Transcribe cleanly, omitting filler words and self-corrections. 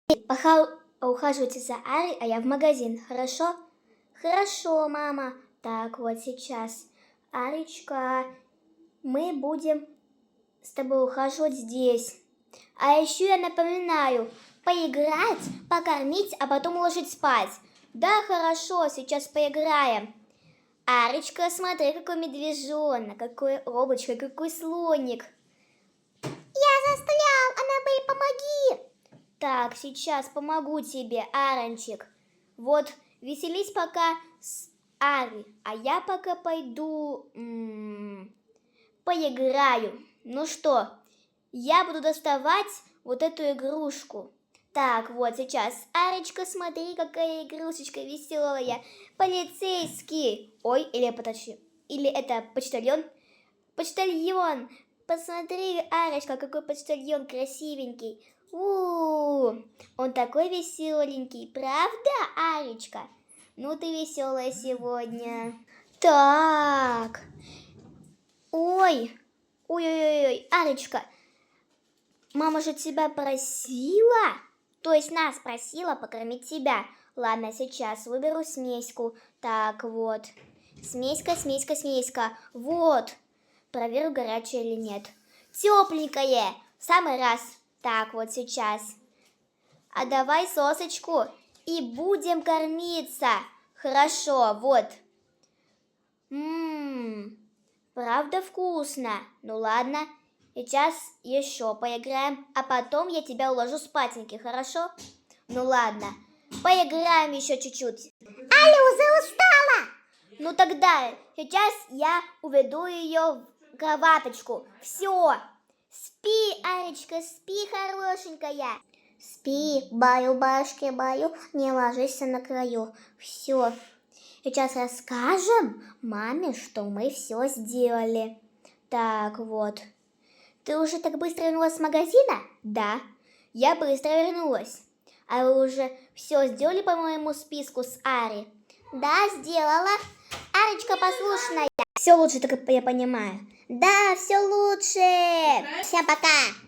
Пока ухаживайте за Арой, а я в магазин, хорошо? Хорошо, мама. Так, вот сейчас. Арочка, мы будем с тобой ухаживать здесь. А еще я напоминаю, поиграть, покормить, а потом уложить спать. Да, хорошо, сейчас поиграем. Арочка, смотри, какой медвежонок, какой облачко, какой слоник. Я застрял, Аннабель, помоги! Так, сейчас помогу тебе, Арончик. Вот, веселись пока с Ари, а я пока пойду поиграю. Ну что, я буду доставать вот эту игрушку. Так, вот сейчас. Арочка, смотри, какая игрушечка веселая. Полицейский. Ой, или это почтальон? Почтальон. Посмотри, Арочка, какой почтальон красивенький. Он такой веселенький, правда, Арочка? Ну ты веселая сегодня. Так. Ой, Арочка, мама же тебя просила, то есть нас просила покормить тебя. Ладно, сейчас выберу смеську. Так, вот. Смеська. Вот. Проверю, горячее или нет. Тепленькое. В самый раз. Так, вот сейчас. А давай сосочку и будем кормиться. Хорошо, вот. Правда вкусно. Ну ладно. Сейчас еще поиграем, а потом я тебя уложу спатеньки, хорошо? Ну ладно, поиграем еще чуть-чуть. Алюза устала! Ну тогда, сейчас я уведу ее в кроваточку. Все, спи, Арочка, спи, хорошенькая. Спи, баю-баюшки, баю, не ложись на краю. Все, сейчас расскажем маме, что мы все сделали. Так, вот. Ты уже так быстро вернулась с магазина? Да, я быстро вернулась. А вы уже все сделали по моему списку с Ари? Да, сделала. Арочка послушная. Все лучше, так я понимаю. Да, все лучше. Всем пока.